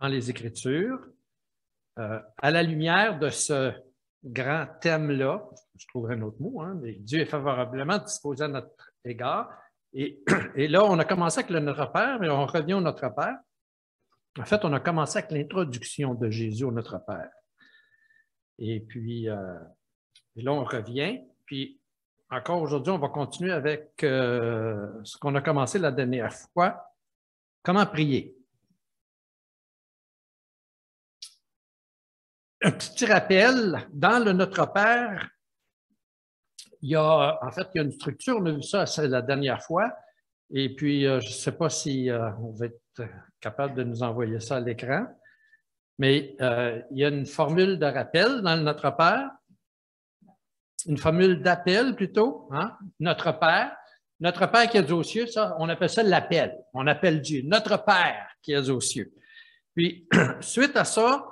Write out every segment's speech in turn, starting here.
dans les Écritures, à la lumière de ce grand thème-là, je trouverai un autre mot, hein, mais Dieu est favorablement disposé à notre égard. Et là, on a commencé avec le Notre Père, mais on revient au Notre Père. En fait, on a commencé avec l'introduction de Jésus au Notre Père. Et puis, et là, on revient. Puis, encore aujourd'hui, on va continuer avec ce qu'on a commencé la dernière fois. Comment prier? Un petit rappel, dans le Notre Père, il y a une structure, on a vu ça la dernière fois, et puis je ne sais pas si on va être capable de nous envoyer ça à l'écran, mais il y a une formule de rappel dans le Notre Père, une formule d'appel plutôt, hein? Notre Père qui est aux cieux, ça, on appelle ça l'appel, on appelle Dieu, Notre Père qui est aux cieux. Puis, suite à ça,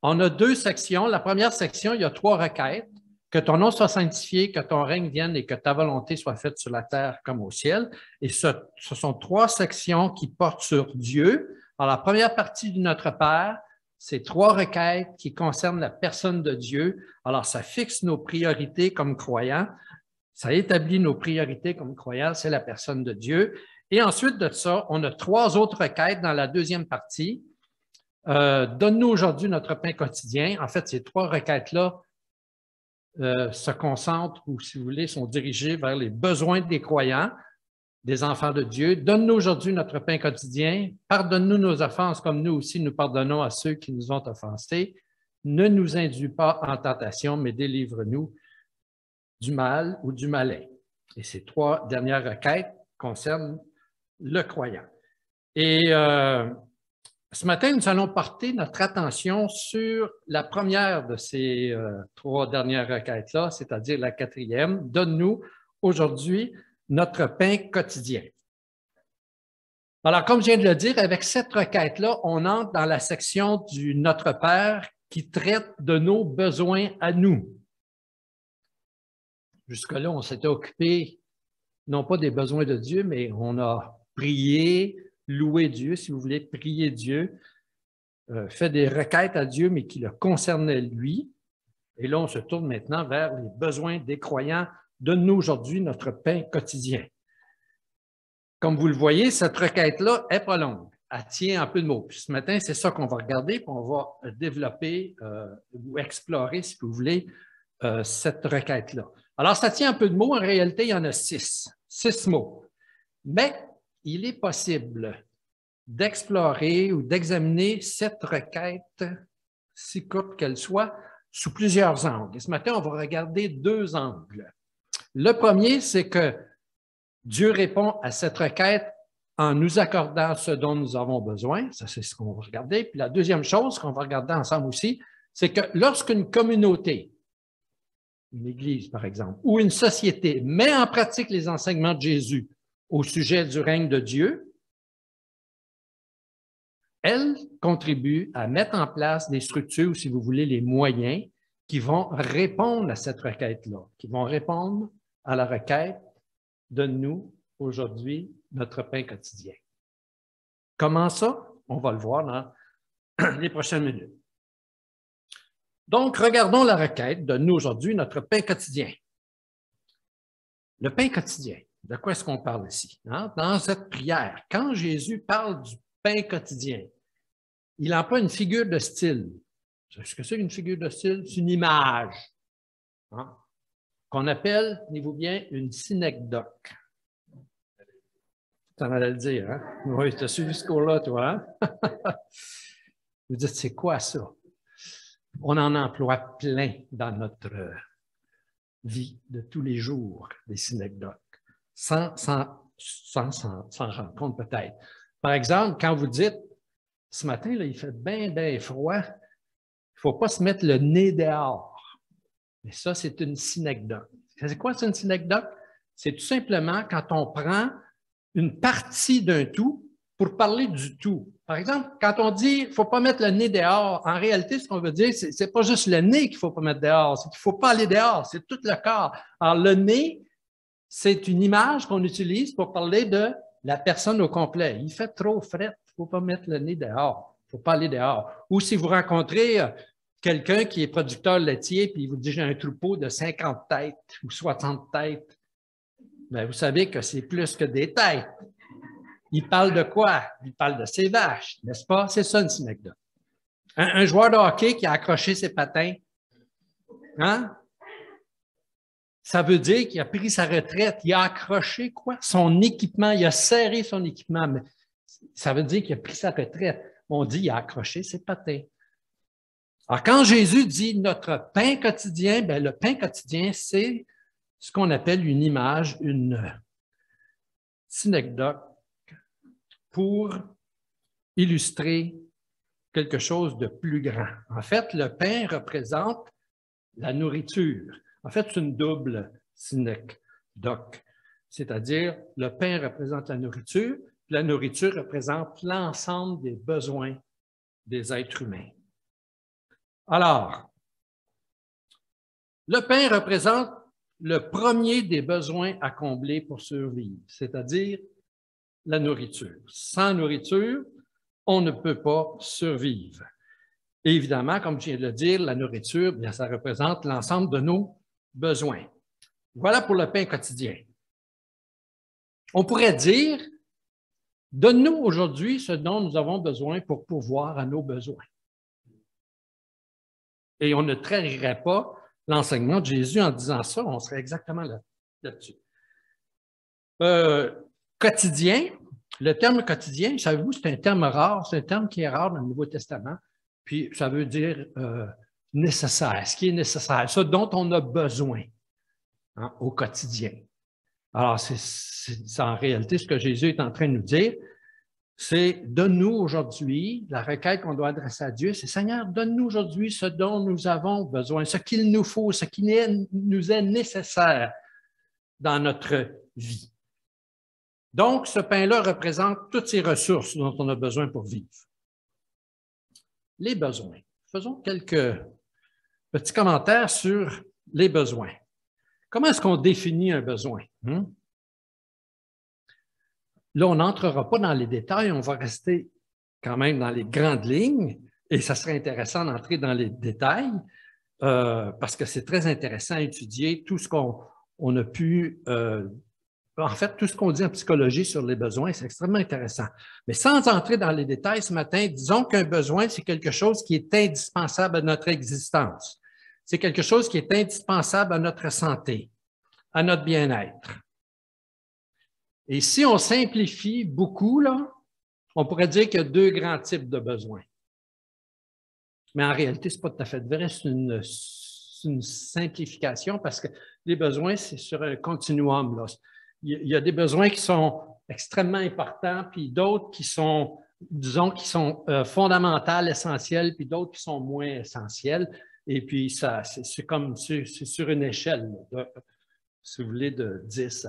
on a 2 sections. La première section, il y a 3 requêtes. Que ton nom soit sanctifié, que ton règne vienne et que ta volonté soit faite sur la terre comme au ciel. Et ce sont 3 sections qui portent sur Dieu. Alors, la première partie du Notre Père, c'est 3 requêtes qui concernent la personne de Dieu. Alors, ça fixe nos priorités comme croyants. Ça établit nos priorités comme croyants. C'est la personne de Dieu. Et ensuite de ça, on a 3 autres requêtes dans la deuxième partie. Donne-nous aujourd'hui notre pain quotidien. En fait, ces 3 requêtes-là se concentrent ou, si vous voulez, sont dirigées vers les besoins des croyants, des enfants de Dieu. Donne-nous aujourd'hui notre pain quotidien. Pardonne-nous nos offenses comme nous aussi nous pardonnons à ceux qui nous ont offensés. Ne nous induis pas en tentation, mais délivre-nous du mal ou du malin. Et ces 3 dernières requêtes concernent le croyant. Et ce matin, nous allons porter notre attention sur la première de ces 3 dernières requêtes-là, c'est-à-dire la 4e. Donne-nous aujourd'hui notre pain quotidien. Alors, comme je viens de le dire, avec cette requête-là, on entre dans la section du Notre Père qui traite de nos besoins à nous. Jusque-là, on s'était occupé non pas des besoins de Dieu, mais on a prié, louer Dieu, si vous voulez, prier Dieu, fait des requêtes à Dieu, mais qui le concernaient lui. Et là, on se tourne maintenant vers les besoins des croyants. Donne-nous aujourd'hui notre pain quotidien. Comme vous le voyez, cette requête-là n'est pas longue. Elle tient un peu de mots. Puis ce matin, c'est ça qu'on va regarder, puis on va développer ou explorer, si vous voulez, cette requête-là. Alors, ça tient un peu de mots. En réalité, il y en a 6. 6 mots. Mais il est possible d'explorer ou d'examiner cette requête, si courte qu'elle soit, sous plusieurs angles. Et ce matin, on va regarder 2 angles. Le premier, c'est que Dieu répond à cette requête en nous accordant ce dont nous avons besoin. Ça, c'est ce qu'on va regarder. Puis la deuxième chose qu'on va regarder ensemble aussi, c'est que lorsqu'une communauté, une église par exemple, ou une société met en pratique les enseignements de Jésus au sujet du règne de Dieu, elle contribue à mettre en place des structures, ou si vous voulez, les moyens qui vont répondre à cette requête-là, qui vont répondre à la requête « Donne-nous aujourd'hui notre pain quotidien ». Comment ça? On va le voir dans les prochaines minutes. Donc, regardons la requête « Donne-nous aujourd'hui notre pain quotidien ». Le pain quotidien, de quoi est-ce qu'on parle ici? Hein? Dans cette prière, quand Jésus parle du pain quotidien, il emploie une figure de style. Ce que c'est une figure de style? C'est une image, hein, qu'on appelle, tenez-vous bien, une synecdoque. Tu en allais le dire, hein? Oui, tu as suivi ce cours-là, toi, hein? Vous dites, c'est quoi ça? On en emploie plein dans notre vie de tous les jours, des synecdoques, sans s'en rendre compte peut-être. Par exemple, quand vous dites, ce matin, là, il fait bien froid, il ne faut pas se mettre le nez dehors. Mais ça, c'est une synecdoque. C'est quoi, c'est une synecdoque? C'est tout simplement quand on prend une partie d'un tout pour parler du tout. Par exemple, quand on dit il ne faut pas mettre le nez dehors, en réalité, ce qu'on veut dire, ce n'est pas juste le nez qu'il ne faut pas mettre dehors, c'est qu'il ne faut pas aller dehors, c'est tout le corps. Alors, le nez, c'est une image qu'on utilise pour parler de la personne au complet. Il fait trop frais, il ne faut pas mettre le nez dehors. faut pas aller dehors. Ou si vous rencontrez quelqu'un qui est producteur laitier, puis il vous dit, j'ai un troupeau de 50 têtes ou 60 têtes, bien, vous savez que c'est plus que des têtes. Il parle de quoi? Il parle de ses vaches, n'est-ce pas? C'est ça une synecdoque. Un joueur de hockey qui a accroché ses patins, hein? Ça veut dire qu'il a pris sa retraite, il a accroché quoi? Son équipement, il a serré son équipement, mais ça veut dire qu'il a pris sa retraite. On dit qu'il a accroché ses patins. Alors, quand Jésus dit notre pain quotidien, bien, le pain quotidien, c'est ce qu'on appelle une image, une synecdoque pour illustrer quelque chose de plus grand. En fait, le pain représente la nourriture. En fait, c'est une double synecdoque, c'est-à-dire le pain représente la nourriture représente l'ensemble des besoins des êtres humains. Alors, le pain représente le premier des besoins à combler pour survivre, c'est-à-dire la nourriture. Sans nourriture, on ne peut pas survivre. Et évidemment, comme je viens de le dire, la nourriture, bien, ça représente l'ensemble de nos besoins. Voilà pour le pain quotidien. On pourrait dire, donne-nous aujourd'hui ce dont nous avons besoin pour pourvoir à nos besoins. Et on ne trahirait pas l'enseignement de Jésus en disant ça, on serait exactement là-dessus. Quotidien, le terme quotidien, savez-vous, c'est un terme rare, c'est un terme qui est rare dans le Nouveau Testament, puis ça veut dire nécessaire, ce qui est nécessaire, ce dont on a besoin hein, au quotidien. Alors, c'est en réalité ce que Jésus est en train de nous dire, c'est donne-nous aujourd'hui, la requête qu'on doit adresser à Dieu, c'est Seigneur, donne-nous aujourd'hui ce dont nous avons besoin, ce qu'il nous faut, ce qui nous est nécessaire dans notre vie. Donc, ce pain-là représente toutes ces ressources dont on a besoin pour vivre. Les besoins. Faisons quelques petits commentaires sur les besoins. Comment est-ce qu'on définit un besoin? Là, on n'entrera pas dans les détails, on va rester quand même dans les grandes lignes et ça serait intéressant d'entrer dans les détails parce que c'est très intéressant à étudier tout ce qu'on a pu... en fait, tout ce qu'on dit en psychologie sur les besoins, c'est extrêmement intéressant. Mais sans entrer dans les détails ce matin, disons qu'un besoin, c'est quelque chose qui est indispensable à notre existence. C'est quelque chose qui est indispensable à notre santé, à notre bien-être. Et si on simplifie beaucoup, là, on pourrait dire qu'il y a deux grands types de besoins. Mais en réalité, ce n'est pas tout à fait vrai, c'est une simplification parce que les besoins, c'est sur un continuum, là. Il y a des besoins qui sont extrêmement importants, puis d'autres qui sont, disons, qui sont fondamentaux, essentiels, puis d'autres qui sont moins essentiels. Et puis, ça, c'est comme, c'est sur une échelle, de, si vous voulez, de 10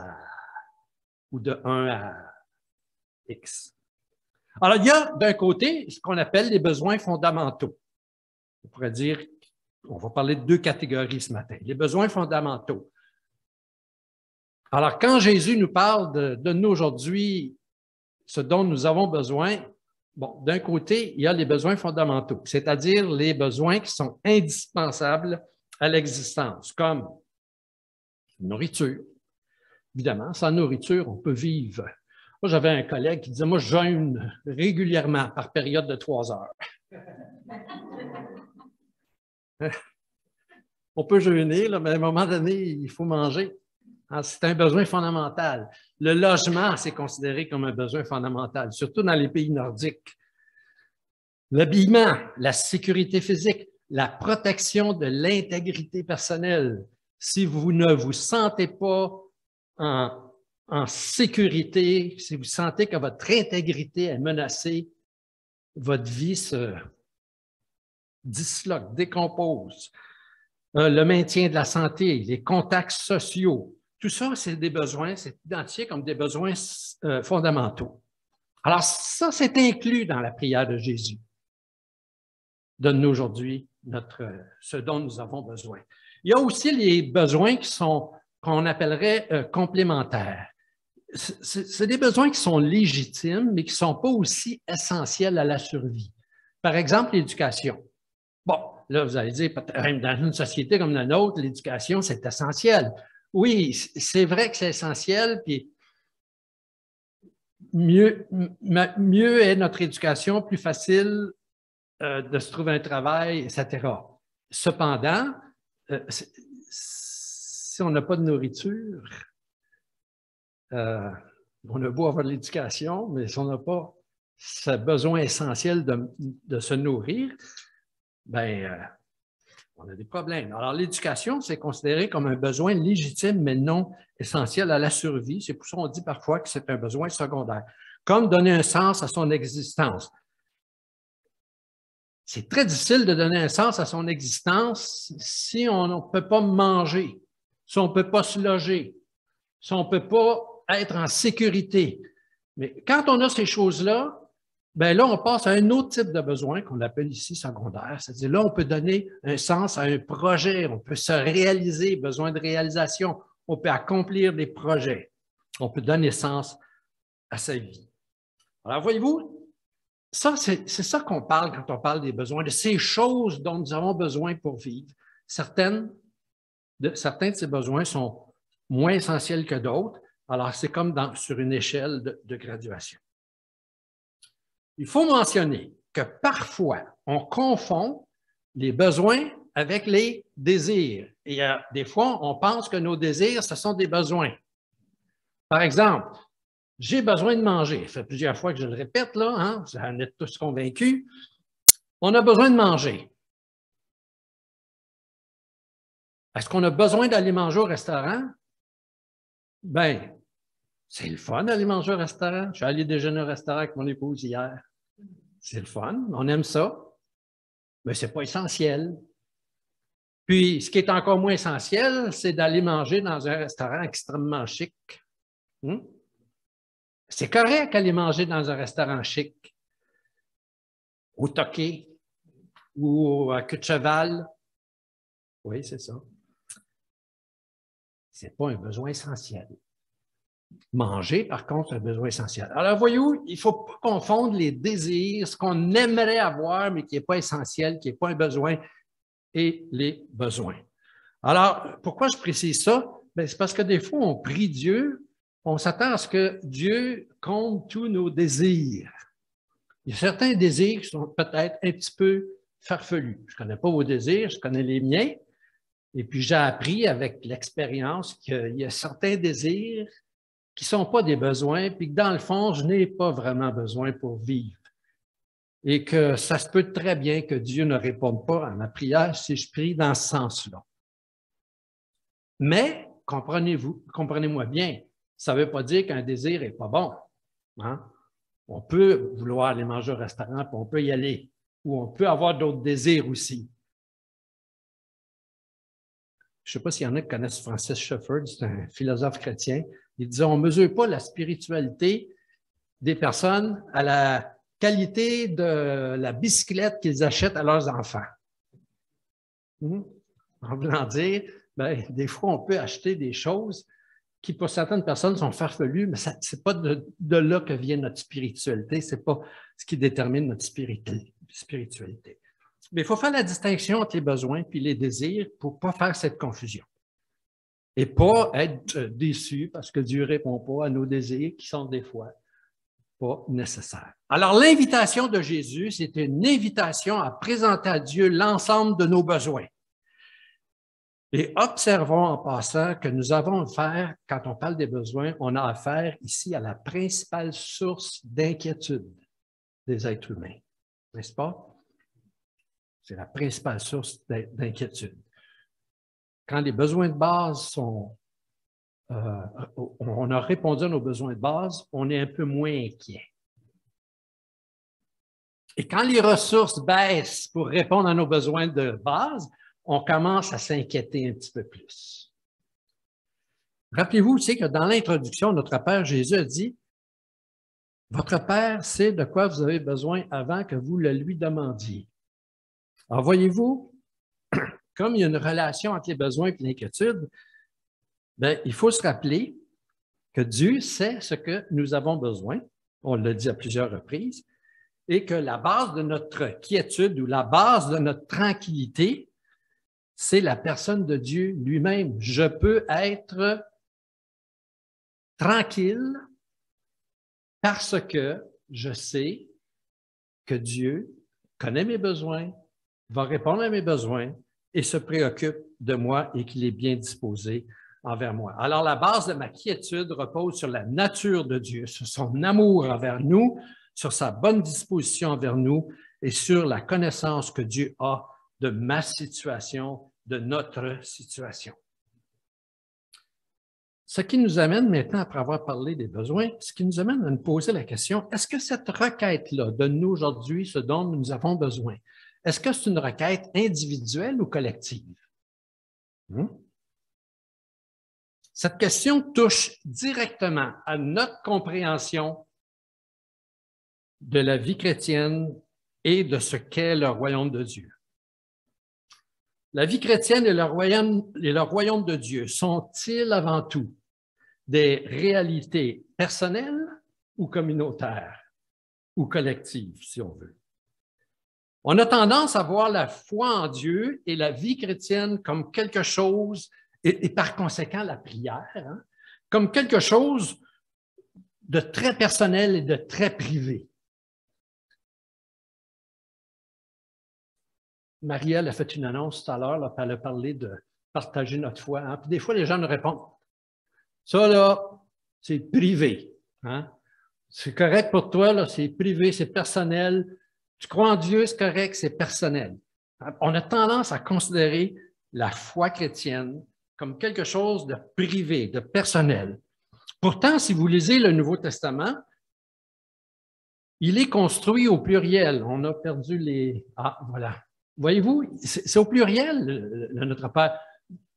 ou de 1 à X. Alors, il y a d'un côté ce qu'on appelle les besoins fondamentaux. On pourrait dire, on va parler de deux catégories ce matin. Les besoins fondamentaux. Alors, quand Jésus nous parle de nous aujourd'hui, ce dont nous avons besoin, bon, d'un côté, il y a les besoins fondamentaux, c'est-à-dire les besoins qui sont indispensables à l'existence, comme nourriture. Évidemment, sans nourriture, on peut vivre. Moi, j'avais un collègue qui disait, moi, je jeûne régulièrement par période de 3 heures. On peut jeûner, là, mais à un moment donné, il faut manger. C'est un besoin fondamental. Le logement, c'est considéré comme un besoin fondamental, surtout dans les pays nordiques. L'habillement, la sécurité physique, la protection de l'intégrité personnelle. Si vous ne vous sentez pas en sécurité, si vous sentez que votre intégrité est menacée, votre vie se disloque, décompose. Le maintien de la santé, les contacts sociaux, tout ça, c'est des besoins, c'est identifié comme des besoins fondamentaux. Alors, ça, c'est inclus dans la prière de Jésus. Donne-nous aujourd'hui ce dont nous avons besoin. Il y a aussi les besoins qu'on appellerait complémentaires. C'est des besoins qui sont légitimes, mais qui ne sont pas aussi essentiels à la survie. Par exemple, l'éducation. Bon, là, vous allez dire, dans une société comme la nôtre, l'éducation, c'est essentiel. Oui, c'est vrai que c'est essentiel, puis mieux est notre éducation, plus facile de se trouver un travail, etc. Cependant, si on n'a pas de nourriture, on a beau avoir de l'éducation, mais si on n'a pas ce besoin essentiel de se nourrir, ben, on a des problèmes. Alors, l'éducation, c'est considéré comme un besoin légitime, mais non essentiel à la survie. C'est pour ça qu'on dit parfois que c'est un besoin secondaire. Comme donner un sens à son existence. C'est très difficile de donner un sens à son existence si on ne peut pas manger, si on ne peut pas se loger, si on ne peut pas être en sécurité. Mais quand on a ces choses-là, bien là, on passe à un autre type de besoin qu'on appelle ici secondaire. C'est-à-dire là, on peut donner un sens à un projet, on peut se réaliser, besoin de réalisation, on peut accomplir des projets, on peut donner sens à sa vie. Alors, voyez-vous, ça, c'est ça qu'on parle quand on parle des besoins, de ces choses dont nous avons besoin pour vivre. Certains de ces besoins sont moins essentiels que d'autres. Alors, c'est comme sur une échelle de graduation. Il faut mentionner que parfois, on confond les besoins avec les désirs. Et des fois, on pense que nos désirs, ce sont des besoins. Par exemple, j'ai besoin de manger. Ça fait plusieurs fois que je le répète, là, hein? Vous en êtes tous convaincus. On a besoin de manger. Est-ce qu'on a besoin d'aller manger au restaurant? Bien, c'est le fun d'aller manger au restaurant. Je suis allé déjeuner au restaurant avec mon épouse hier. C'est le fun, on aime ça, mais ce n'est pas essentiel. Puis, ce qui est encore moins essentiel, c'est d'aller manger dans un restaurant extrêmement chic. C'est correct d'aller manger dans un restaurant chic, au Toqué ou à Queue de Cheval. Oui, c'est ça. Ce n'est pas un besoin essentiel. Manger, par contre, c'est un besoin essentiel. Alors, voyez-vous, il ne faut pas confondre les désirs, ce qu'on aimerait avoir, mais qui n'est pas essentiel, qui n'est pas un besoin, et les besoins. Alors, pourquoi je précise ça? C'est parce que des fois, on prie Dieu, on s'attend à ce que Dieu compte tous nos désirs. Il y a certains désirs qui sont peut-être un petit peu farfelus. Je ne connais pas vos désirs, je connais les miens. Et puis, j'ai appris avec l'expérience qu'il y a certains désirs qui ne sont pas des besoins, puis que dans le fond, je n'ai pas vraiment besoin pour vivre. Et que ça se peut très bien que Dieu ne réponde pas à ma prière si je prie dans ce sens-là. Mais, comprenez-moi bien, ça ne veut pas dire qu'un désir n'est pas bon. Hein? On peut vouloir aller manger au restaurant, puis on peut y aller, ou on peut avoir d'autres désirs aussi. Je ne sais pas s'il y en a qui connaissent Francis Schaeffer, c'est un philosophe chrétien. Il disait, on ne mesure pas la spiritualité des personnes à la qualité de la bicyclette qu'ils achètent à leurs enfants. En voulant dire, des fois, on peut acheter des choses qui, pour certaines personnes, sont farfelues, mais ce n'est pas de là que vient notre spiritualité, ce n'est pas ce qui détermine notre spiritualité. Mais il faut faire la distinction entre les besoins et les désirs pour ne pas faire cette confusion. Et pas être déçu parce que Dieu ne répond pas à nos désirs qui sont des fois pas nécessaires. Alors, l'invitation de Jésus, c'est une invitation à présenter à Dieu l'ensemble de nos besoins. Et observons en passant que nous avons affaire, quand on parle des besoins, on a affaire ici à la principale source d'inquiétude des êtres humains. N'est-ce pas? C'est la principale source d'inquiétude. Quand les besoins de base sont... on a répondu à nos besoins de base, on est un peu moins inquiet. Et quand les ressources baissent pour répondre à nos besoins de base, on commence à s'inquiéter un petit peu plus. Rappelez-vous aussi que dans l'introduction, notre Père Jésus a dit « Votre Père sait de quoi vous avez besoin avant que vous le lui demandiez. » Alors, voyez-vous, comme il y a une relation entre les besoins et l'inquiétude, il faut se rappeler que Dieu sait ce que nous avons besoin. On l'a dit à plusieurs reprises. et que la base de notre quiétude ou la base de notre tranquillité, c'est la personne de Dieu lui-même. Je peux être tranquille parce que je sais que Dieu connaît mes besoins, va répondre à mes besoins et se préoccupe de moi et qu'il est bien disposé envers moi. Alors, la base de ma quiétude repose sur la nature de Dieu, sur son amour envers nous, sur sa bonne disposition envers nous et sur la connaissance que Dieu a de ma situation, de notre situation. Ce qui nous amène maintenant, après avoir parlé des besoins, ce qui nous amène à nous poser la question, est-ce que cette requête-là de nous aujourd'hui, ce dont nous avons besoin, est-ce que c'est une requête individuelle ou collective? Cette question touche directement à notre compréhension de la vie chrétienne et de ce qu'est le royaume de Dieu. La vie chrétienne et le royaume de Dieu sont-ils avant tout des réalités personnelles ou communautaires ou collectives, si on veut? On a tendance à voir la foi en Dieu et la vie chrétienne comme quelque chose, et par conséquent la prière, comme quelque chose de très personnel et de très privé. Marielle a fait une annonce tout à l'heure, elle a parlé de partager notre foi. Puis des fois, les gens nous répondent, ça là, c'est privé. C'est correct pour toi, c'est privé, c'est personnel. Tu crois en Dieu, c'est correct, c'est personnel. On a tendance à considérer la foi chrétienne comme quelque chose de privé, de personnel. Pourtant, si vous lisez le Nouveau Testament, il est construit au pluriel. On a perdu les... Ah, voilà. Voyez-vous, c'est au pluriel, notre Père.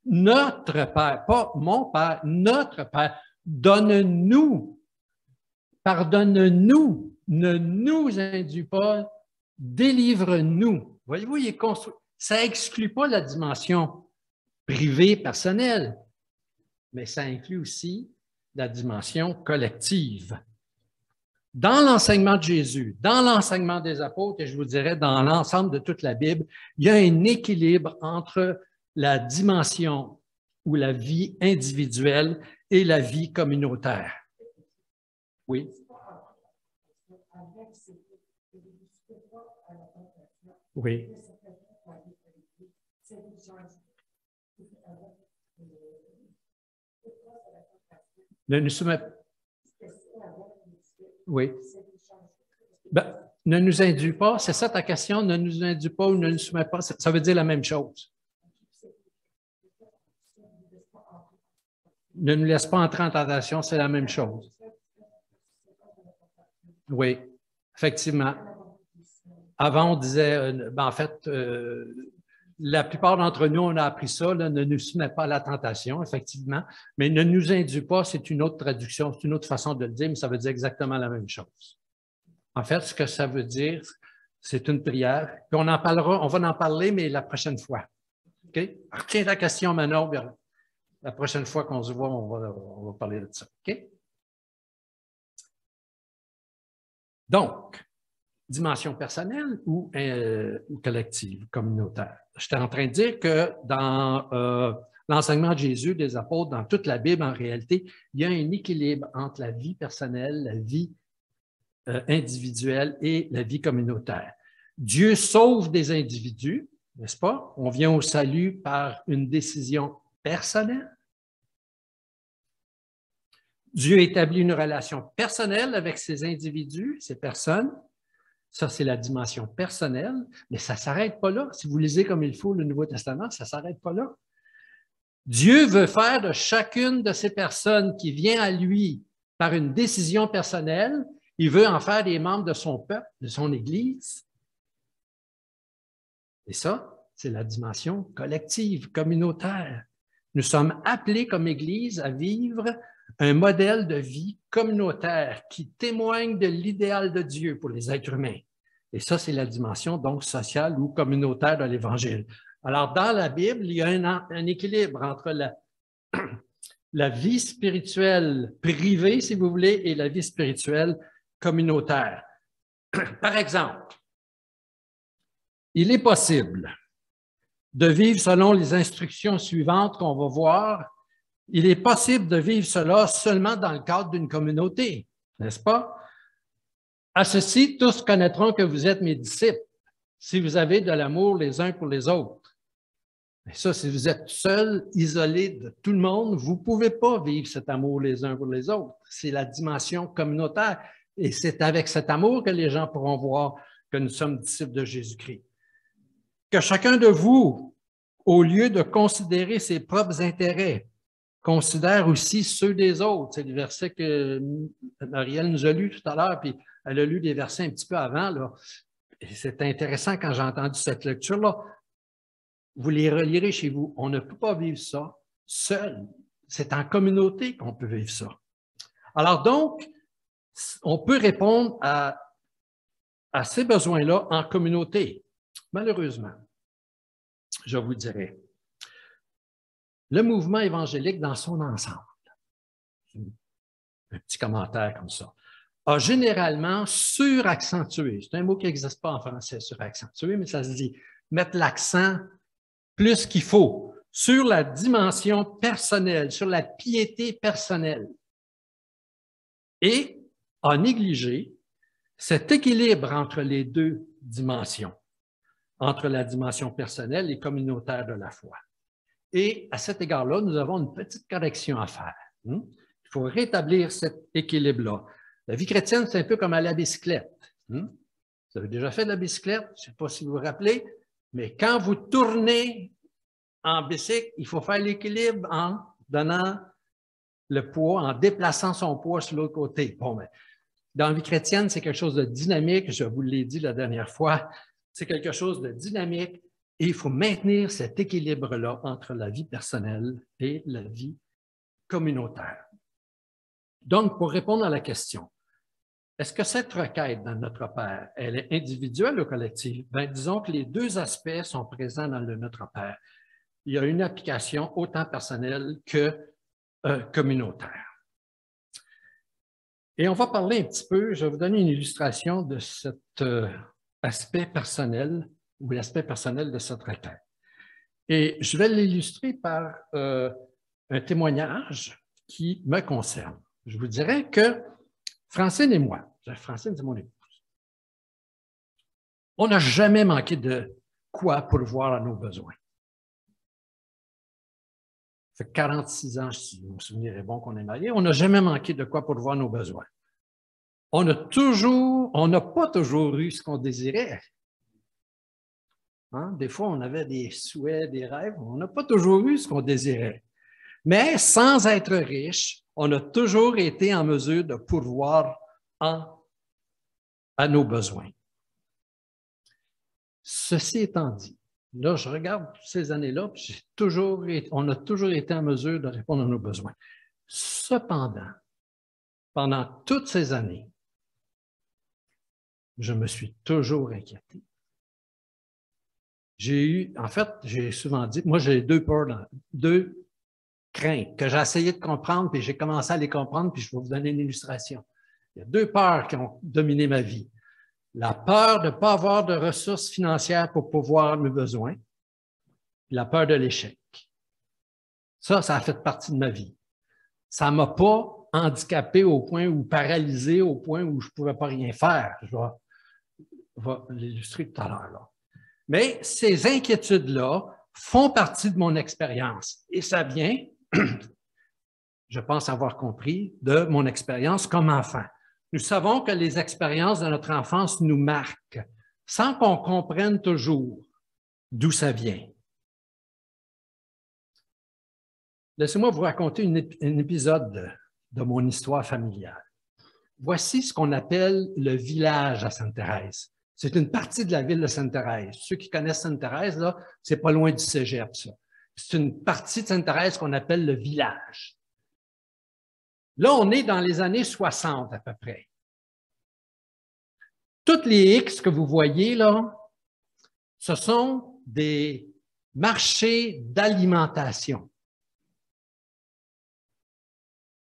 Notre Père, pas mon Père, notre Père. Donne-nous, pardonne-nous, ne nous induis pas, délivre-nous. Voyez-vous, il est construit. Ça n'exclut pas la dimension privée, personnelle, mais ça inclut aussi la dimension collective. Dans l'enseignement de Jésus, dans l'enseignement des apôtres, et je vous dirais dans l'ensemble de toute la Bible, il y a un équilibre entre la dimension ou la vie individuelle et la vie communautaire. Oui. Oui. Ne nous soumet... Oui. Ben, ne nous induis pas, c'est ça ta question, ne nous induis pas ou ne nous soumets pas, ça veut dire la même chose. Ne nous laisse pas entrer en tentation, c'est la même chose. Oui, effectivement. Avant, on disait, en fait, la plupart d'entre nous, on a appris ça, là, ne nous soumets pas à la tentation, effectivement, mais ne nous induis pas, c'est une autre traduction, c'est une autre façon de le dire, mais ça veut dire exactement la même chose. En fait, ce que ça veut dire, c'est une prière, puis on en parlera, on va en parler, mais la prochaine fois. OK? Retiens ta question, Manon, la prochaine fois qu'on se voit, on va parler de ça. OK? Donc, dimension personnelle ou collective, communautaire. J'étais en train de dire que dans l'enseignement de Jésus, des apôtres, dans toute la Bible, en réalité, il y a un équilibre entre la vie personnelle, la vie individuelle et la vie communautaire. Dieu sauve des individus, n'est-ce pas? On vient au salut par une décision personnelle. Dieu établit une relation personnelle avec ces individus, ces personnes. Ça, c'est la dimension personnelle, mais ça ne s'arrête pas là. Si vous lisez comme il faut le Nouveau Testament, ça ne s'arrête pas là. Dieu veut faire de chacune de ces personnes qui vient à lui par une décision personnelle, il veut en faire des membres de son peuple, de son Église. Et ça, c'est la dimension collective, communautaire. Nous sommes appelés comme Église à vivre un modèle de vie communautaire qui témoigne de l'idéal de Dieu pour les êtres humains. Et ça, c'est la dimension donc sociale ou communautaire de l'Évangile. Alors, dans la Bible, il y a un équilibre entre la vie spirituelle privée, si vous voulez, et la vie spirituelle communautaire. Par exemple, il est possible de vivre selon les instructions suivantes qu'on va voir. Il est possible de vivre cela seulement dans le cadre d'une communauté, n'est-ce pas? À ceci, tous connaîtront que vous êtes mes disciples, si vous avez de l'amour les uns pour les autres. Et ça, si vous êtes seul, isolé de tout le monde, vous ne pouvez pas vivre cet amour les uns pour les autres. C'est la dimension communautaire. Et c'est avec cet amour que les gens pourront voir que nous sommes disciples de Jésus-Christ. Que chacun de vous, au lieu de considérer ses propres intérêts, considère aussi ceux des autres. C'est le verset que Marielle nous a lu tout à l'heure, puis elle a lu des versets un petit peu avant, là. C'est intéressant quand j'ai entendu cette lecture-là. Vous les relirez chez vous. On ne peut pas vivre ça seul. C'est en communauté qu'on peut vivre ça. Alors donc, on peut répondre à ces besoins-là en communauté. Malheureusement, je vous dirais, le mouvement évangélique dans son ensemble, un petit commentaire comme ça, a généralement suraccentué, c'est un mot qui n'existe pas en français, suraccentué, mais ça se dit mettre l'accent plus qu'il faut sur la dimension personnelle, sur la piété personnelle, et a négligé cet équilibre entre les deux dimensions, entre la dimension personnelle et communautaire de la foi. Et à cet égard-là, nous avons une petite correction à faire. Il faut rétablir cet équilibre-là. La vie chrétienne, c'est un peu comme à la bicyclette. Vous avez déjà fait de la bicyclette? Je ne sais pas si vous vous rappelez, mais quand vous tournez en bicycle, il faut faire l'équilibre en donnant le poids, en déplaçant son poids sur l'autre côté. Bon, mais dans la vie chrétienne, c'est quelque chose de dynamique. Je vous l'ai dit la dernière fois. C'est quelque chose de dynamique et il faut maintenir cet équilibre-là entre la vie personnelle et la vie communautaire. Donc, pour répondre à la question, est-ce que cette requête dans notre Père, elle est individuelle ou collective? Bien, disons que les deux aspects sont présents dans le Notre Père. Il y a une application autant personnelle que communautaire. Et on va parler un petit peu, je vais vous donner une illustration de cet aspect personnel ou l'aspect personnel de cette requête. Et je vais l'illustrer par un témoignage qui me concerne. Je vous dirais que Francine et moi, Francine, c'est mon épouse, on n'a jamais manqué de quoi pourvoir à nos besoins. Ça fait 46 ans, si mon souvenir est bon, qu'on est mariés, on n'a jamais manqué de quoi pourvoir nos besoins. On n'a pas toujours eu ce qu'on désirait. Hein? Des fois, on avait des souhaits, des rêves, on n'a pas toujours eu ce qu'on désirait. Mais sans être riche, on a toujours été en mesure de pourvoir à nos besoins. Ceci étant dit, là, je regarde ces années-là, on a toujours été en mesure de répondre à nos besoins. Cependant, pendant toutes ces années, je me suis toujours inquiété. J'ai souvent dit, moi j'ai deux craintes que j'ai essayé de comprendre, puis j'ai commencé à les comprendre, puis je vais vous donner une illustration. Il y a deux peurs qui ont dominé ma vie. La peur de ne pas avoir de ressources financières pour pouvoir mes besoins, puis la peur de l'échec. Ça a fait partie de ma vie. Ça ne m'a pas handicapé au point ou paralysé au point où je ne pouvais pas rien faire. Je vais l'illustrer tout à l'heure, là. Mais ces inquiétudes-là font partie de mon expérience. Et ça vient, je pense avoir compris, de mon expérience comme enfant. Nous savons que les expériences de notre enfance nous marquent, sans qu'on comprenne toujours d'où ça vient. Laissez-moi vous raconter un épisode de mon histoire familiale. Voici ce qu'on appelle le village à Sainte-Thérèse. C'est une partie de la ville de Sainte-Thérèse. Ceux qui connaissent Sainte-Thérèse, là, c'est pas loin du cégep, ça. C'est une partie de Sainte-Thérèse qu'on appelle le village. Là, on est dans les années 60 à peu près. Toutes les X que vous voyez là, ce sont des marchés d'alimentation,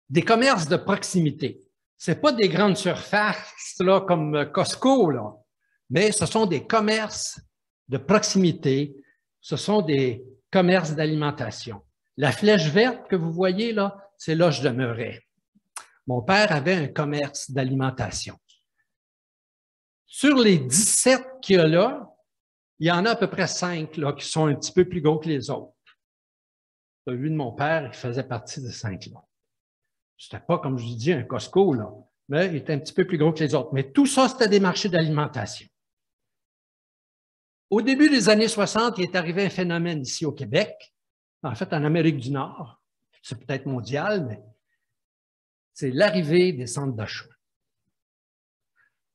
des commerces de proximité. Ce n'est pas des grandes surfaces là, comme Costco, là, mais ce sont des commerces de proximité, ce sont des commerces d'alimentation. La flèche verte que vous voyez là, c'est là que je demeurais. Mon père avait un commerce d'alimentation. Sur les 17 qu'il y a là, il y en a à peu près 5 là, qui sont un petit peu plus gros que les autres. Celui de mon père, il faisait partie de 5 là. C'était pas, comme je vous dis, un Costco, là, mais il était un petit peu plus gros que les autres. Mais tout ça, c'était des marchés d'alimentation. Au début des années 60, il est arrivé un phénomène ici au Québec, en fait en Amérique du Nord, c'est peut-être mondial, mais c'est l'arrivée des centres d'achat.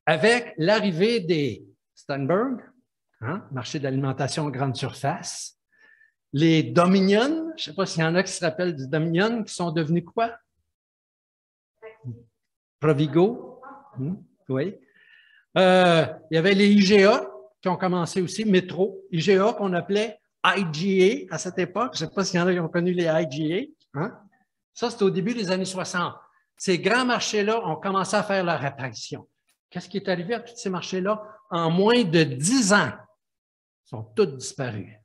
Avec l'arrivée des Steinberg, marché d'alimentation en grande surface, les Dominion, je ne sais pas s'il y en a qui se rappellent du Dominion, qui sont devenus quoi? Provigo, oui. Il y avait les IGA qui ont commencé aussi, Métro, IGA qu'on appelait IGA à cette époque. Je ne sais pas s'il y en a qui ont connu les IGA. Hein? Ça, c'était au début des années 60. Ces grands marchés-là ont commencé à faire leur apparition. Qu'est-ce qui est arrivé à tous ces marchés-là? En moins de 10 ans, ils sont tous disparus.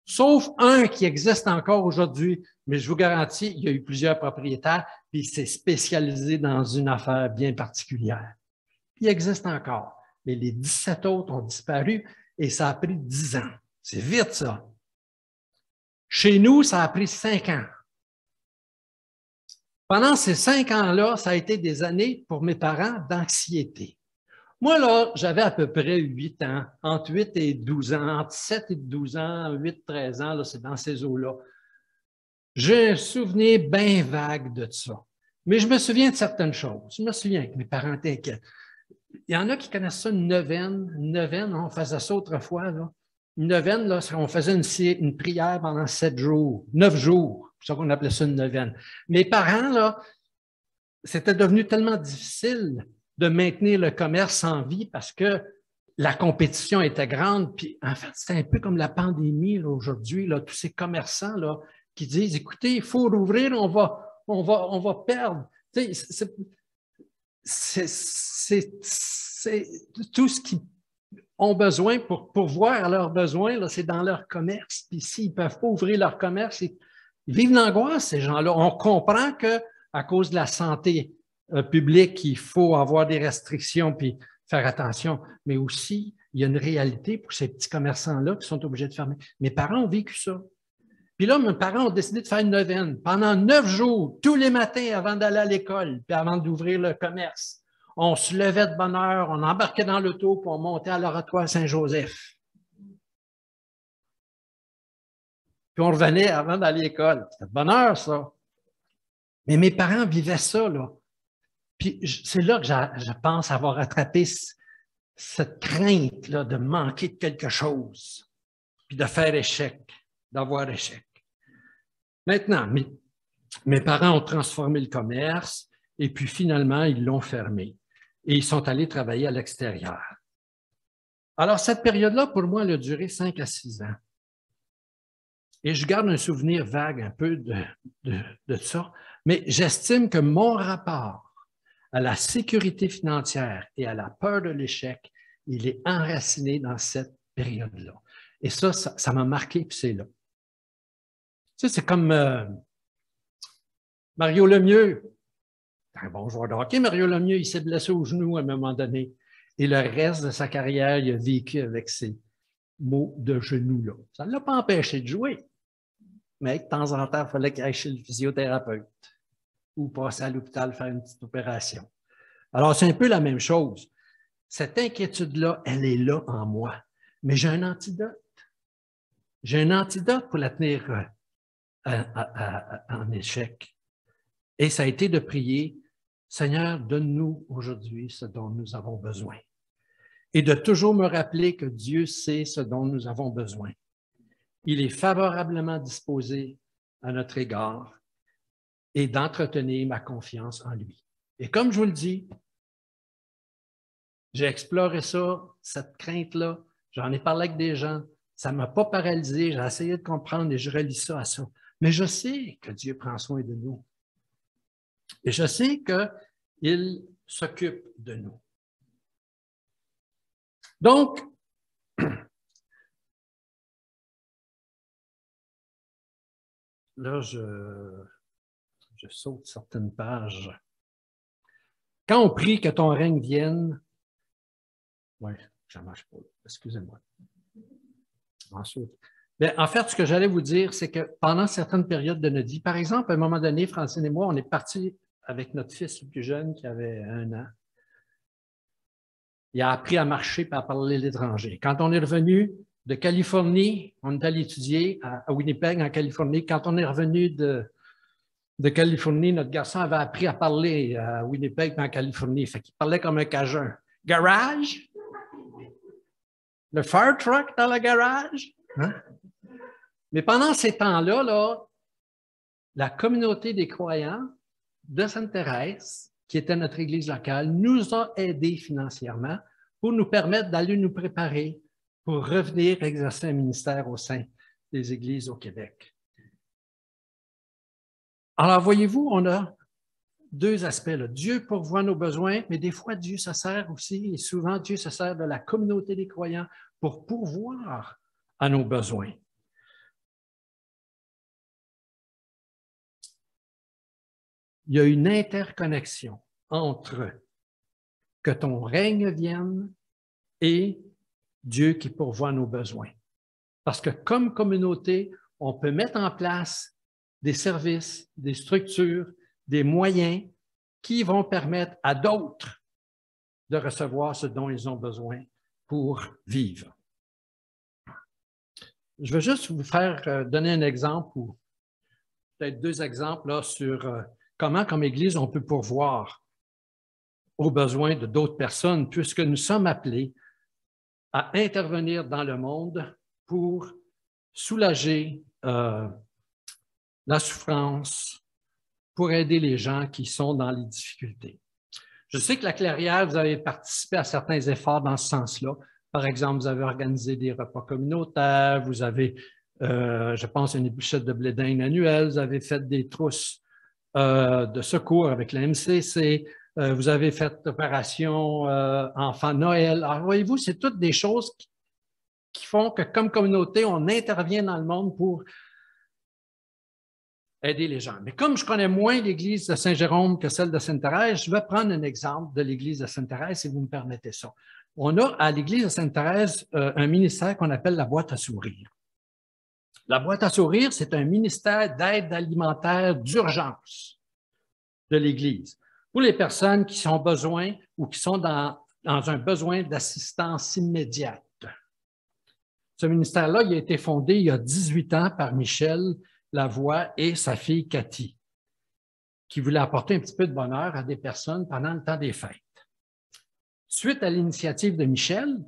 Sauf un qui existe encore aujourd'hui, mais je vous garantis, il y a eu plusieurs propriétaires, puis il s'est spécialisé dans une affaire bien particulière. Puis il existe encore, mais les 17 autres ont disparu et ça a pris 10 ans. C'est vite, ça. Chez nous, ça a pris 5 ans. Pendant ces 5 ans-là, ça a été des années pour mes parents d'anxiété. Moi, là, j'avais à peu près 8 ans, entre 8 et 12 ans, entre 7 et 12 ans, 8, 13 ans, là, c'est dans ces eaux-là. J'ai un souvenir bien vague de ça. Mais je me souviens de certaines choses. Je me souviens que mes parents étaient inquiets. Il y en a qui connaissent ça, une neuvaine. Une neuvaine, on faisait ça autrefois, là. Une neuvaine, là, on faisait une prière pendant 7 jours, 9 jours. C'est ça qu'on appelait ça une neuvaine. Mes parents, là, c'était devenu tellement difficile de maintenir le commerce en vie parce que la compétition était grande. Puis, en fait, c'est un peu comme la pandémie aujourd'hui, là, tous ces commerçants là, qui disent, écoutez, il faut rouvrir, on va perdre. Tu sais, c'est tout ce qu'ils ont besoin pour pourvoir à leurs besoins, là, c'est dans leur commerce. Puis s'ils ne peuvent pas ouvrir leur commerce, ils vivent l'angoisse, ces gens-là. On comprend qu'à cause de la santé publique, il faut avoir des restrictions puis faire attention. Mais aussi, il y a une réalité pour ces petits commerçants-là qui sont obligés de fermer. Mes parents ont vécu ça. Puis là, mes parents ont décidé de faire une neuvaine. Pendant 9 jours, tous les matins avant d'aller à l'école, puis avant d'ouvrir le commerce, on se levait de bonne heure, on embarquait dans l'auto, puis on montait à l'Oratoire Saint-Joseph. Puis on revenait avant d'aller à l'école. C'était de bonne heure, ça. Mais mes parents vivaient ça, là. Puis c'est là que je pense avoir attrapé cette crainte-là de manquer de quelque chose, puis de faire échec, d'avoir échec. Maintenant, mes parents ont transformé le commerce et puis finalement, ils l'ont fermé et ils sont allés travailler à l'extérieur. Alors, cette période-là, pour moi, elle a duré 5 à 6 ans. Et je garde un souvenir vague un peu de ça, mais j'estime que mon rapport à la sécurité financière et à la peur de l'échec, il est enraciné dans cette période-là. Et ça m'a marqué, puis c'est là. Tu sais, c'est comme Mario Lemieux. Un bon joueur de hockey, Mario Lemieux, il s'est blessé au genou à un moment donné. Et le reste de sa carrière, il a vécu avec ces maux de genou-là. Ça ne l'a pas empêché de jouer. Mais de temps en temps, il fallait qu'il aille chez le physiothérapeute ou passer à l'hôpital faire une petite opération. Alors, c'est un peu la même chose. Cette inquiétude-là, elle est là en moi. Mais j'ai un antidote. J'ai un antidote pour la tenir en échec. Et ça a été de prier, Seigneur, donne-nous aujourd'hui ce dont nous avons besoin. Et de toujours me rappeler que Dieu sait ce dont nous avons besoin. Il est favorablement disposé à notre égard et d'entretenir ma confiance en lui. Et comme je vous le dis, j'ai exploré ça, cette crainte-là, j'en ai parlé avec des gens, ça ne m'a pas paralysé, j'ai essayé de comprendre et je relie ça à ça. Mais je sais que Dieu prend soin de nous. Et je sais Il s'occupe de nous. Donc, là, je saute certaines pages. Quand on prie que ton règne vienne, oui, ça ne marche pas, excusez-moi. Ensuite, bien, en fait, ce que j'allais vous dire, c'est que pendant certaines périodes de notre vie, par exemple, à un moment donné, Francine et moi, on est partis avec notre fils le plus jeune qui avait 1 an. Il a appris à marcher et à parler l'étranger. Quand on est revenu de Californie, on est allé étudier à Winnipeg, en Californie. Quand on est revenu de Californie, notre garçon avait appris à parler à Winnipeg en Californie. Fait qu'il parlait comme un Cajun. Garage? Le fire truck dans le garage? Hein? Mais pendant ces temps-là, là, la communauté des croyants de Sainte-Thérèse, qui était notre église locale, nous a aidés financièrement pour nous permettre d'aller nous préparer pour revenir exercer un ministère au sein des églises au Québec. Alors, voyez-vous, on a 2 aspects. Là. Dieu pourvoit nos besoins, mais des fois, Dieu se sert aussi, et souvent, Dieu se sert de la communauté des croyants pour pourvoir à nos besoins. Il y a une interconnexion entre que ton règne vienne et Dieu qui pourvoit nos besoins. Parce que comme communauté, on peut mettre en place des services, des structures, des moyens qui vont permettre à d'autres de recevoir ce dont ils ont besoin pour vivre. Je veux juste vous faire donner un exemple ou peut-être 2 exemples là, sur comment, comme Église, on peut pourvoir aux besoins de d'autres personnes, puisque nous sommes appelés à intervenir dans le monde pour soulager la souffrance, pour aider les gens qui sont dans les difficultés. Je sais que la Clairière, vous avez participé à certains efforts dans ce sens-là. Par exemple, vous avez organisé des repas communautaires, vous avez, je pense, une ébauchette de blé d'Inde annuelle, vous avez fait des trousses de secours avec la MCC, vous avez fait l'opération Enfant Noël. Alors, voyez-vous, c'est toutes des choses qui font que, comme communauté, on intervient dans le monde pour aider les gens. Mais comme je connais moins l'Église de Saint-Jérôme que celle de Sainte-Thérèse, je vais prendre un exemple de l'Église de Sainte-Thérèse, si vous me permettez ça. On a à l'Église de Sainte-Thérèse un ministère qu'on appelle la boîte à sourire. La boîte à sourire, c'est un ministère d'aide alimentaire d'urgence de l'Église pour les personnes qui ont besoin ou qui sont dans un besoin d'assistance immédiate. Ce ministère-là, il a été fondé il y a 18 ans par Michel Lavoie et sa fille Cathy, qui voulaient apporter un petit peu de bonheur à des personnes pendant le temps des fêtes. Suite à l'initiative de Michel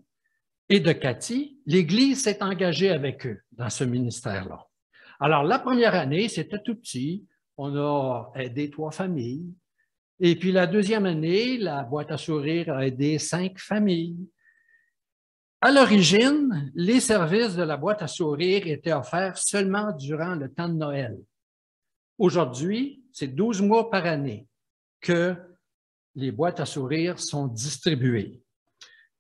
et de Cathy, l'Église s'est engagée avec eux dans ce ministère-là. Alors, la première année, c'était tout petit. On a aidé 3 familles. Et puis, la deuxième année, la boîte à sourire a aidé 5 familles. À l'origine, les services de la boîte à sourire étaient offerts seulement durant le temps de Noël. Aujourd'hui, c'est 12 mois par année que les boîtes à sourire sont distribuées.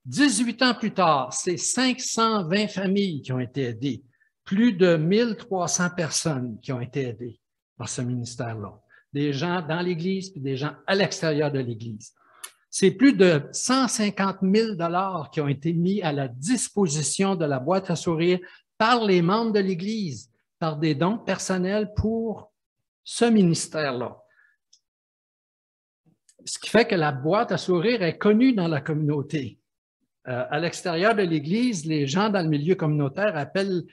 18 ans plus tard, c'est 520 familles qui ont été aidées, plus de 1300 personnes qui ont été aidées par ce ministère-là, des gens dans l'Église et des gens à l'extérieur de l'Église. C'est plus de 150 000 $ qui ont été mis à la disposition de la boîte à sourire par les membres de l'Église, par des dons personnels pour ce ministère-là. Ce qui fait que la boîte à sourire est connue dans la communauté. À l'extérieur de l'Église, les gens dans le milieu communautaire appellent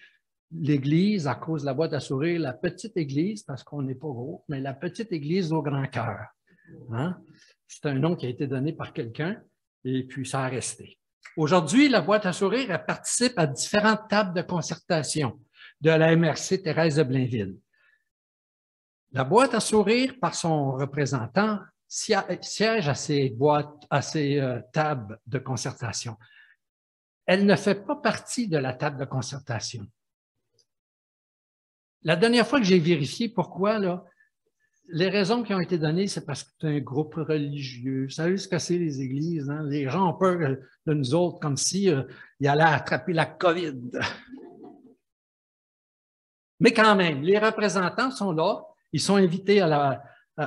l'Église, à cause de la boîte à sourire, la petite Église, parce qu'on n'est pas gros, mais la petite Église au grand cœur. Hein? C'est un nom qui a été donné par quelqu'un et puis ça a resté. Aujourd'hui, la boîte à sourire, elle participe à différentes tables de concertation de la MRC Thérèse de Blainville. La boîte à sourire, par son représentant, siège à ces tables de concertation. Elle ne fait pas partie de la table de concertation. La dernière fois que j'ai vérifié pourquoi, là, les raisons qui ont été données, c'est parce que c'est un groupe religieux. Vous savez ce que c'est les églises, hein? Les gens ont peur de nous autres comme si ils allaient attraper la COVID. Mais quand même, les représentants sont là, ils sont invités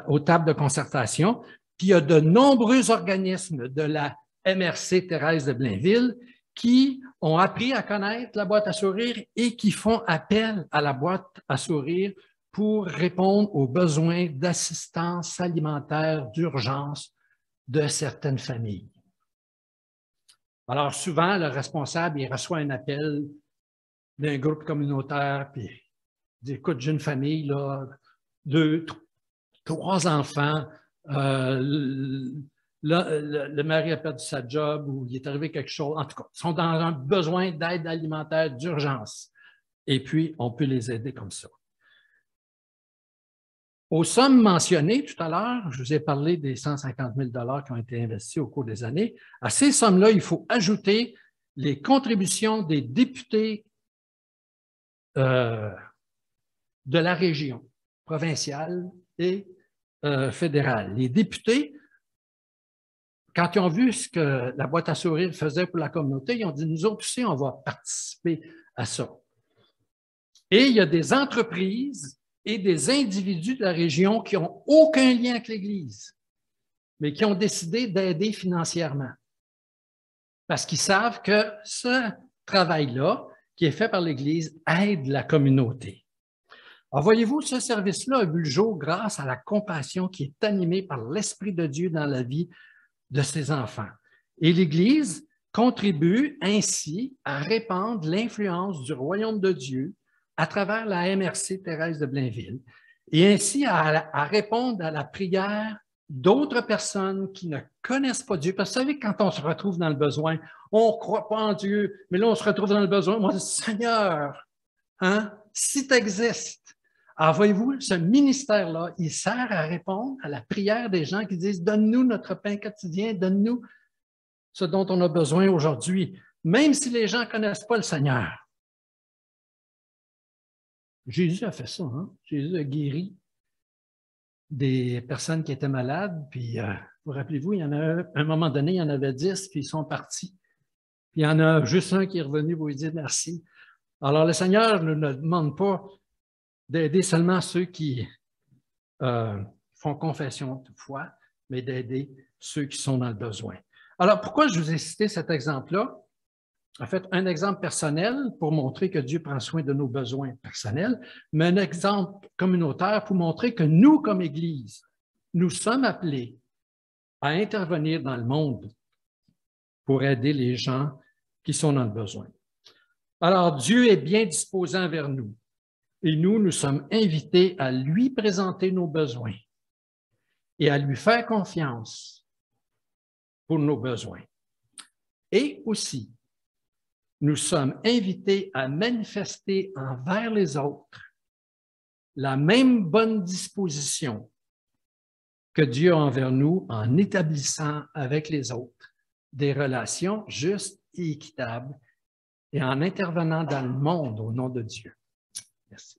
aux tables de concertation, puis il y a de nombreux organismes de la MRC Thérèse de Blainville qui ont appris à connaître la boîte à sourire et qui font appel à la boîte à sourire pour répondre aux besoins d'assistance alimentaire d'urgence de certaines familles. Alors souvent, le responsable, il reçoit un appel d'un groupe communautaire, puis il dit, écoute, j'ai une famille, là, 2, 3 enfants, le mari a perdu sa job ou il est arrivé quelque chose. En tout cas, ils sont dans un besoin d'aide alimentaire d'urgence. Et puis, on peut les aider comme ça. Aux sommes mentionnées tout à l'heure, je vous ai parlé des 150 000 $ qui ont été investis au cours des années. À ces sommes-là, il faut ajouter les contributions des députés de la région provinciale et fédérale. Les députés, quand ils ont vu ce que la boîte à sourire faisait pour la communauté, ils ont dit, nous autres aussi, on va participer à ça. Et il y a des entreprises et des individus de la région qui n'ont aucun lien avec l'Église, mais qui ont décidé d'aider financièrement. Parce qu'ils savent que ce travail-là, qui est fait par l'Église, aide la communauté. Alors, voyez-vous, ce service-là a vu le jour grâce à la compassion qui est animée par l'Esprit de Dieu dans la vie de ses enfants. Et l'Église contribue ainsi à répandre l'influence du royaume de Dieu à travers la MRC Thérèse de Blainville et ainsi à répondre à la prière d'autres personnes qui ne connaissent pas Dieu. Parce que vous savez, quand on se retrouve dans le besoin, on ne croit pas en Dieu, mais là, on se retrouve dans le besoin. Moi, je dis, Seigneur, hein, si tu existes, alors voyez-vous, ce ministère-là, il sert à répondre à la prière des gens qui disent, donne-nous notre pain quotidien, donne-nous ce dont on a besoin aujourd'hui, même si les gens ne connaissent pas le Seigneur. Jésus a fait ça, hein? Jésus a guéri des personnes qui étaient malades, puis vous rappelez-vous, il y en a un moment donné, il y en avait 10, puis ils sont partis. Puis il y en a juste un qui est revenu pour lui dire merci. Alors le Seigneur ne demande pas d'aider seulement ceux qui font confession de foi, mais d'aider ceux qui sont dans le besoin. Alors pourquoi je vous ai cité cet exemple-là? En fait, un exemple personnel pour montrer que Dieu prend soin de nos besoins personnels, mais un exemple communautaire pour montrer que nous, comme Église, nous sommes appelés à intervenir dans le monde pour aider les gens qui sont dans le besoin. Alors, Dieu est bien disposé envers nous et nous sommes invités à lui présenter nos besoins et à lui faire confiance pour nos besoins. Et aussi, nous sommes invités à manifester envers les autres la même bonne disposition que Dieu a envers nous en établissant avec les autres des relations justes et équitables et en intervenant dans le monde au nom de Dieu. Merci.